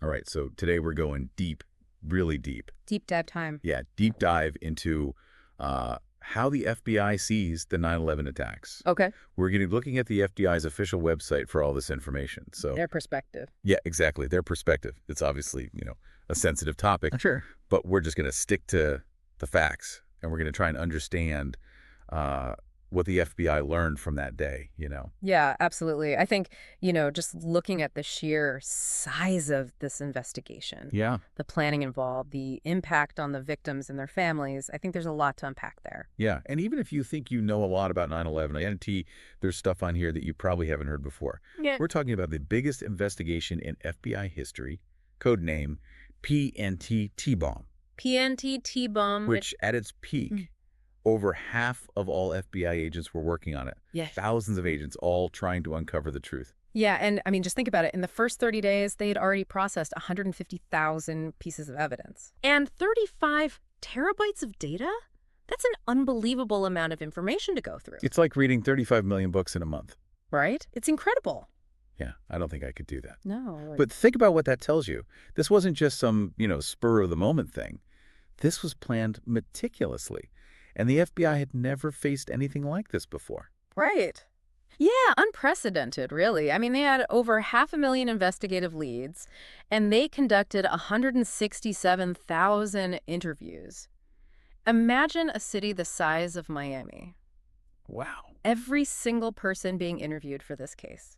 All right, so today we're going deep, really deep. Deep dive time. Yeah, deep dive into how the FBI sees the 9/11 attacks. Okay. We're going to be looking at the FBI's official website for all this information. So, Their perspective. yeah, exactly, their perspective. It's obviously, a sensitive topic, Sure. but we're just going to stick to the facts, and we're going to try and understand what the FBI learned from that day. Yeah, absolutely. I think, just looking at the sheer size of this investigation, Yeah. the planning involved, the impact on the victims and their families, I think there's a lot to unpack there. Yeah, and even if you think you know a lot about 9/11, I guarantee there's stuff on here that you probably haven't heard before. Yeah. We're talking about the biggest investigation in FBI history, code name PNT T-bomb, PNT T-bomb. which at its peak, over half of all FBI agents were working on it. Yes. Thousands of agents all trying to uncover the truth. Yeah, and I mean, just think about it. In the first 30 days, they had already processed 150,000 pieces of evidence. And 35 terabytes of data? That's an unbelievable amount of information to go through. It's like reading 35 million books in a month. Right? It's incredible. Yeah, I don't think I could do that. No. But think about what that tells you. This wasn't just some, spur-of-the-moment thing. This was planned meticulously. And the FBI had never faced anything like this before. Right. Yeah, unprecedented, really. I mean, they had over 500,000 investigative leads, and they conducted 167,000 interviews. Imagine a city the size of Miami. Wow. Every single person being interviewed for this case.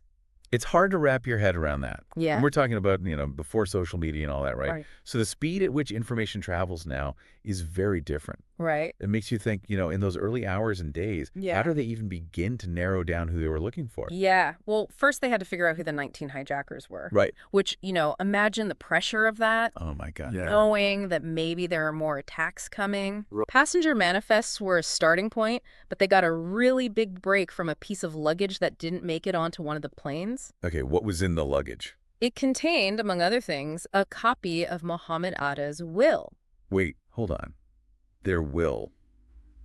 It's hard to wrap your head around that. Yeah. And we're talking about, before social media and all that, right? Right. So the speed at which information travels now is very different. Right. It makes you think, in those early hours and days, Yeah. how do they even begin to narrow down who they were looking for? Yeah. Well, first they had to figure out who the 19 hijackers were. Right. Which, imagine the pressure of that. Oh, my God. Knowing that maybe there are more attacks coming. Passenger manifests were a starting point, but they got a really big break from a piece of luggage that didn't make it onto one of the planes. Okay, what was in the luggage? It contained, among other things, a copy of Mohammed Atta's will. Wait, hold on. Their will.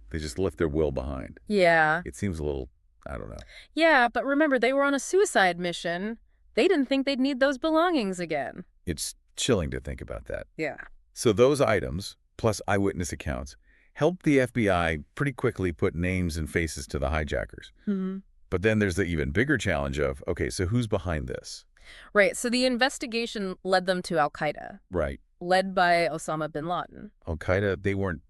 They just left their will behind. Yeah. It seems a little, I don't know. Yeah, but remember, they were on a suicide mission. They didn't think they'd need those belongings again. It's chilling to think about that. Yeah. So those items, plus eyewitness accounts, helped the FBI pretty quickly put names and faces to the hijackers. Mm-hmm. But then there's the even bigger challenge of, okay, so who's behind this? Right, so the investigation led them to al-Qaeda, Right. led by Osama bin Laden. Al-Qaeda, they weren't,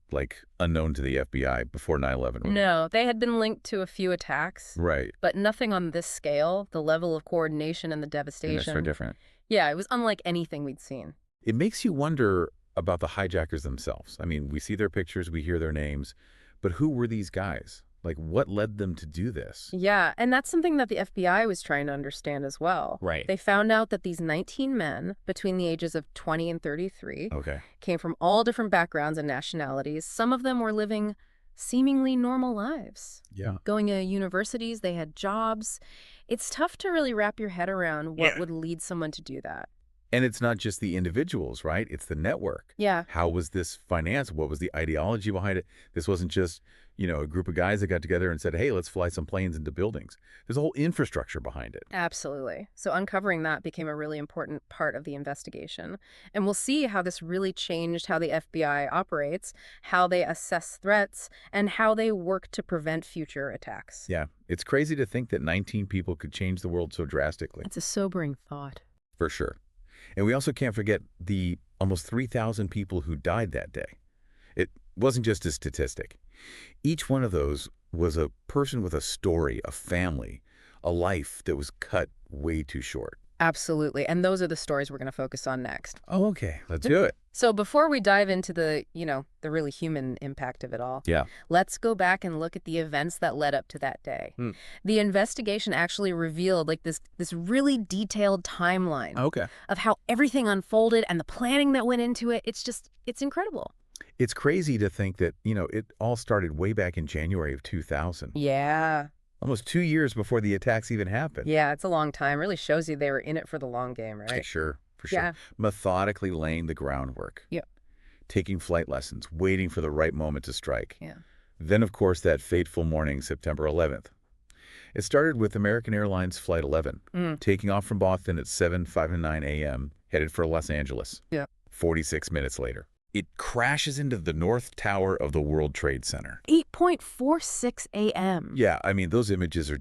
unknown to the FBI before 9/11. No, they had been linked to a few attacks. Right. But nothing on this scale, the level of coordination and the devastation. And they're so different. Yeah, it was unlike anything we'd seen. It makes you wonder about the hijackers themselves. I mean, we see their pictures, we hear their names, but who were these guys? What led them to do this? Yeah, and that's something that the FBI was trying to understand as well. Right. They found out that these 19 men, between the ages of 20 and 33, Okay. came from all different backgrounds and nationalities. Some of them were living seemingly normal lives. Yeah. Going to universities, they had jobs. It's tough to really wrap your head around what would lead someone to do that. And it's not just the individuals, right? It's the network. Yeah. How was this financed? What was the ideology behind it? This wasn't just, a group of guys that got together and said, hey, let's fly some planes into buildings. There's a whole infrastructure behind it. Absolutely. So uncovering that became a really important part of the investigation. And we'll see how this really changed how the FBI operates, how they assess threats, and how they work to prevent future attacks. Yeah. It's crazy to think that 19 people could change the world so drastically. It's a sobering thought. For sure. And we also can't forget the almost 3,000 people who died that day. It wasn't just a statistic. Each one of those was a person with a story, a family, a life that was cut way too short. Absolutely. And those are the stories we're going to focus on next. Oh, okay. Let's do it. So before we dive into the really human impact of it all, Yeah. let's go back and look at the events that led up to that day. The investigation actually revealed this really detailed timeline Okay. of how everything unfolded and the planning that went into it. It's incredible. It's crazy to think that, it all started way back in January of 2000. Yeah. Almost 2 years before the attacks even happened. Yeah, it's a long time. Really shows you they were in it for the long game, right? Sure, for sure. Yeah. Methodically laying the groundwork. Yep. Taking flight lessons, waiting for the right moment to strike. Yeah. Then, of course, that fateful morning, September 11th. It started with American Airlines Flight 11, Mm. taking off from Boston at 7:59 a.m., headed for Los Angeles. Yeah. 46 minutes later, it crashes into the North Tower of the World Trade Center. 8:46 a.m. Yeah, I mean, those images are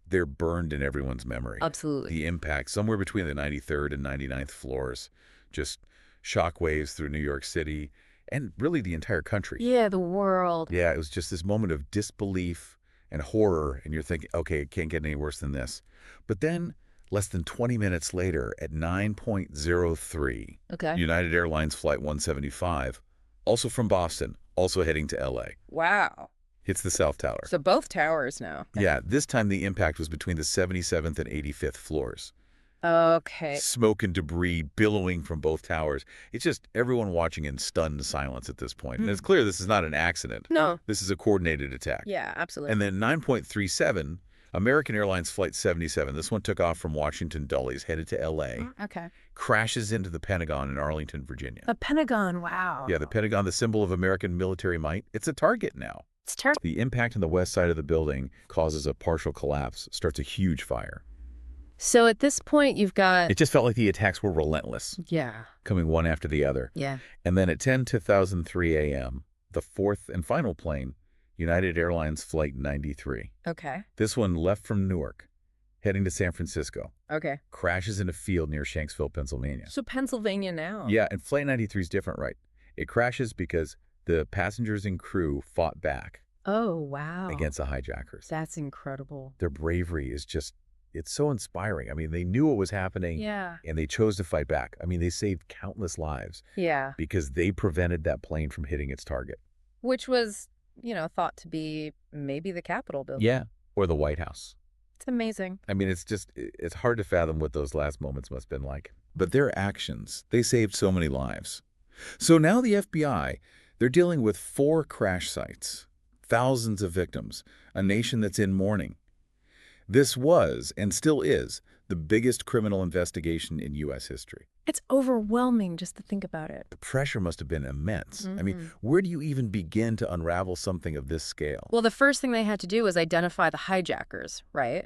they're burned in everyone's memory. Absolutely. The impact, somewhere between the 93rd and 99th floors, just shockwaves through New York City and really the entire country. Yeah, the world. Yeah, it was just this moment of disbelief and horror, and you're thinking, okay, it can't get any worse than this. But then, less than 20 minutes later, at 9:03, Okay. United Airlines Flight 175, also from Boston, also heading to L.A., Wow. hits the South Tower. So both towers now. Yeah, this time the impact was between the 77th and 85th floors. Okay. Smoke and debris billowing from both towers. It's just everyone watching in stunned silence at this point. And it's clear this is not an accident. No. This is a coordinated attack. Yeah, absolutely. And then 9:37, American Airlines Flight 77, this one took off from Washington Dulles, headed to L.A., Okay. crashes into the Pentagon in Arlington, Virginia. The Pentagon, wow. Yeah, the Pentagon, the symbol of American military might, it's a target now. It's terrible. The impact on the west side of the building causes a partial collapse, starts a huge fire. So at this point, you've got... It just felt like the attacks were relentless, Yeah. coming one after the other. Yeah. And then at 10:2003 a.m., the fourth and final plane, United Airlines Flight 93. Okay. This one left from Newark, heading to San Francisco, Okay. crashes in a field near Shanksville, Pennsylvania. So Pennsylvania now. Yeah, and Flight 93 is different, right? It crashes because the passengers and crew fought back Oh, wow. against the hijackers. That's incredible. Their bravery is it's so inspiring. I mean, they knew what was happening Yeah. and they chose to fight back. I mean, they saved countless lives Yeah. because they prevented that plane from hitting its target. Which was, thought to be maybe the Capitol building. Yeah, or the White House. It's amazing. I mean, it's hard to fathom what those last moments must have been like. But their actions, they saved so many lives. So now the FBI, they're dealing with 4 crash sites, thousands of victims, a nation that's in mourning. This was, and still is, the biggest criminal investigation in U.S. history. It's overwhelming just to think about it. The pressure must have been immense. I mean, where do you even begin to unravel something of this scale? Well, the first thing they had to do was identify the hijackers, right?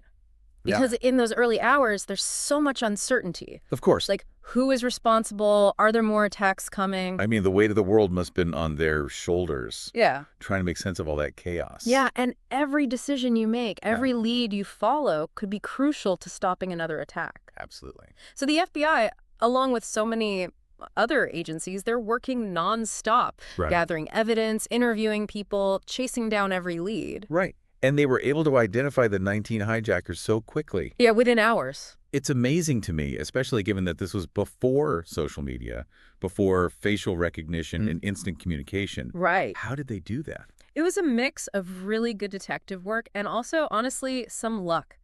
Yeah. Because in those early hours, there's so much uncertainty. Of course. Like, who is responsible? Are there more attacks coming? I mean, the weight of the world must have been on their shoulders, Yeah. trying to make sense of all that chaos. Yeah, and every decision you make, every lead you follow could be crucial to stopping another attack. Absolutely. So the FBI, along with so many other agencies, they're working nonstop, Right. gathering evidence, interviewing people, chasing down every lead. Right. And they were able to identify the 19 hijackers so quickly. Yeah, within hours. It's amazing to me, especially given that this was before social media, before facial recognition and instant communication. Right. How did they do that? It was a mix of really good detective work and also, honestly, some luck.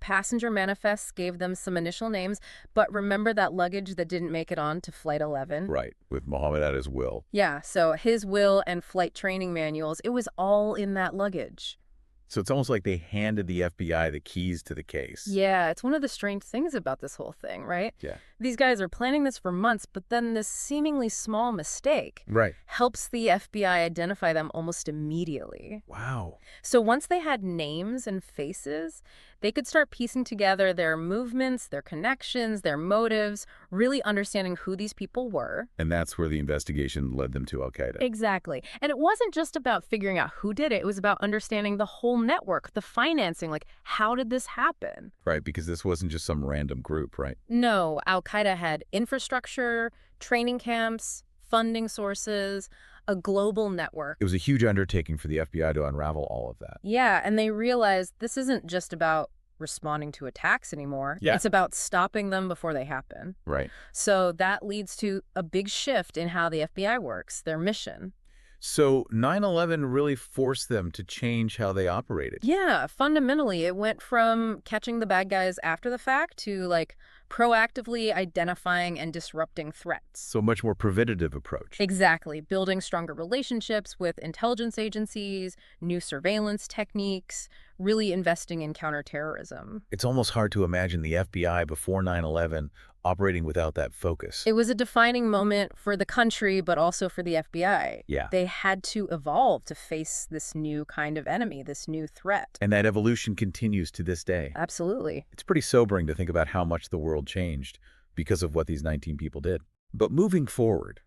Passenger manifests gave them some initial names, but remember that luggage that didn't make it on to Flight 11? Right, with Muhammad at his will. Yeah, so his will and flight training manuals, it was all in that luggage. So it's almost like they handed the FBI the keys to the case. Yeah, it's one of the strange things about this whole thing, right? Yeah. These guys are planning this for months, but then this seemingly small mistake Right. helps the FBI identify them almost immediately. Wow. So once they had names and faces, they could start piecing together their movements, their connections, their motives, really understanding who these people were. And that's where the investigation led them to Al-Qaeda. Exactly. And it wasn't just about figuring out who did it. It was about understanding the whole network, the financing, like how did this happen? Right, because this wasn't just some random group, right? No, Al-Qaeda had infrastructure, training camps, funding sources, a global network. It was a huge undertaking for the FBI to unravel all of that. Yeah, and they realized this isn't just about responding to attacks anymore. Yeah. It's about stopping them before they happen. Right. So that leads to a big shift in how the FBI works, their mission. So 9/11 really forced them to change how they operated. Yeah, fundamentally, it went from catching the bad guys after the fact to proactively identifying and disrupting threats. So much more preventative approach. Exactly. Building stronger relationships with intelligence agencies, new surveillance techniques, really investing in counterterrorism. It's almost hard to imagine the FBI before 9/11 operating without that focus. It was a defining moment for the country, but also for the FBI. Yeah. They had to evolve to face this new kind of enemy, this new threat. And that evolution continues to this day. Absolutely. It's pretty sobering to think about how much the world changed because of what these 19 people did. But moving forward,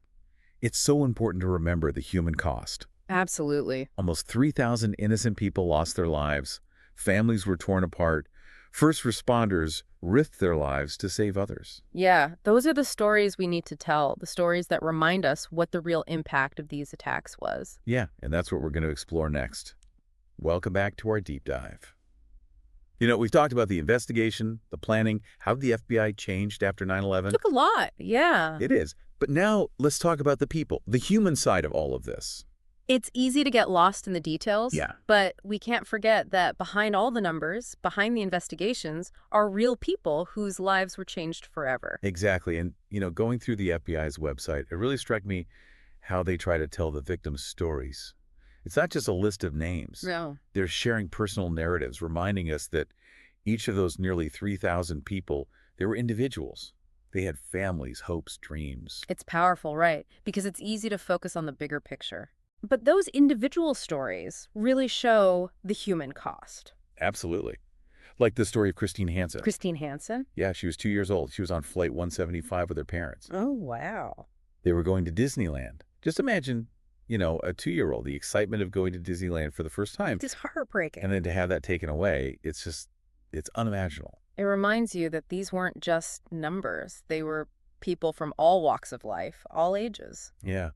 it's so important to remember the human cost. Absolutely. Almost 3,000 innocent people lost their lives. Families were torn apart. First responders risked their lives to save others. Yeah, those are the stories we need to tell, the stories that remind us what the real impact of these attacks was. Yeah, and that's what we're going to explore next. Welcome back to our deep dive. You know, we've talked about the investigation, the planning, how the FBI changed after 9/11. Took a lot, yeah. It is. But now let's talk about the people, the human side of all of this. It's easy to get lost in the details, Yeah. but we can't forget that behind all the numbers, behind the investigations, are real people whose lives were changed forever. Exactly. And, going through the FBI's website, it really struck me how they try to tell the victims' stories. It's not just a list of names. No. They're sharing personal narratives, reminding us that each of those nearly 3,000 people, they were individuals. They had families, hopes, dreams. It's powerful, right? Because it's easy to focus on the bigger picture. But those individual stories really show the human cost. Absolutely. Like the story of Christine Hansen. Christine Hansen? Yeah, she was 2 years old. She was on Flight 175 with her parents. Oh, wow. They were going to Disneyland. Just imagine, a 2-year-old, the excitement of going to Disneyland for the first time. It's heartbreaking. And then to have that taken away, it's unimaginable. It reminds you that these weren't just numbers. They were people from all walks of life, all ages. Yeah.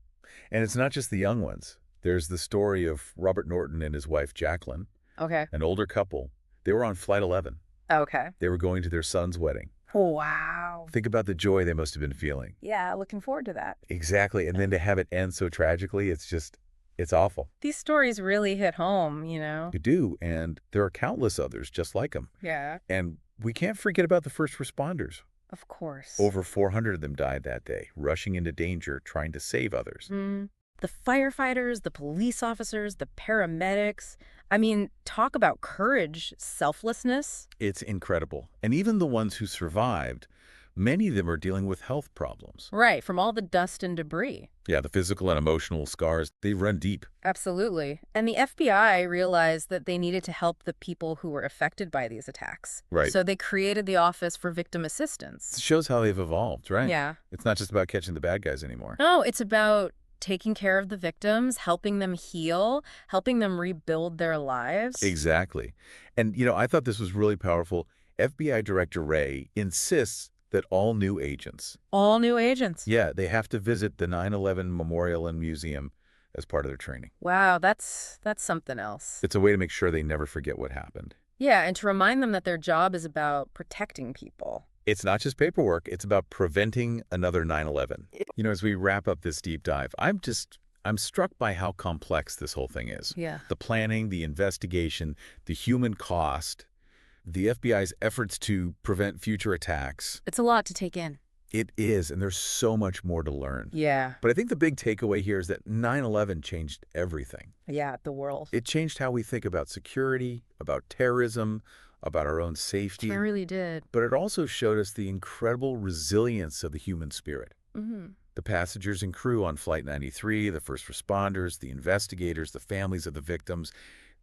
And it's not just the young ones. There's the story of Robert Norton and his wife, Jacqueline, Okay. an older couple. They were on Flight 11. Okay. They were going to their son's wedding. Wow. Think about the joy they must have been feeling. Yeah, looking forward to that. Exactly. And then to have it end so tragically, it's awful. These stories really hit home, you know? You do. And there are countless others just like them. Yeah. And we can't forget about the first responders. Of course. Over 400 of them died that day, rushing into danger, trying to save others. The firefighters, the police officers, the paramedics. I mean, talk about courage, selflessness. It's incredible. And even the ones who survived, many of them are dealing with health problems. Right, from all the dust and debris. Yeah, the physical and emotional scars, they run deep. Absolutely. And the FBI realized that they needed to help the people who were affected by these attacks. Right. So they created the Office for Victim It Assistance. shows how they've evolved, right? Yeah. It's not just about catching the bad guys anymore. No, it's about taking care of the victims, helping them heal, helping them rebuild their lives. Exactly. And, I thought this was really powerful. FBI Director Wray insists that all new agents, All new agents. yeah, they have to visit the 9/11 Memorial and Museum as part of their training. Wow, that's something else. It's a way to make sure they never forget what happened. Yeah, and to remind them that their job is about protecting people. It's not just paperwork. It's about preventing another 9/11. As we wrap up this deep dive, I'm struck by how complex this whole thing is. Yeah. The planning, the investigation, the human cost, the FBI's efforts to prevent future attacks. It's a lot to take in. It is, and there's so much more to learn. Yeah. But I think the big takeaway here is that 9/11 changed everything. Yeah, the world. It changed how we think about security, about terrorism, about our own safety. It really did. But it also showed us the incredible resilience of the human spirit. The passengers and crew on Flight 93, the first responders, the investigators, the families of the victims,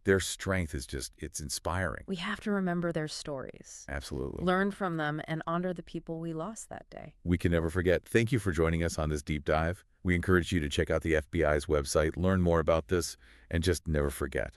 their strength is it's inspiring. We have to remember their stories, Absolutely. learn from them, and honor the people we lost that day. We can never forget. Thank you for joining us on this deep dive. We encourage you to check out the FBI's website, learn more about this, and just never forget.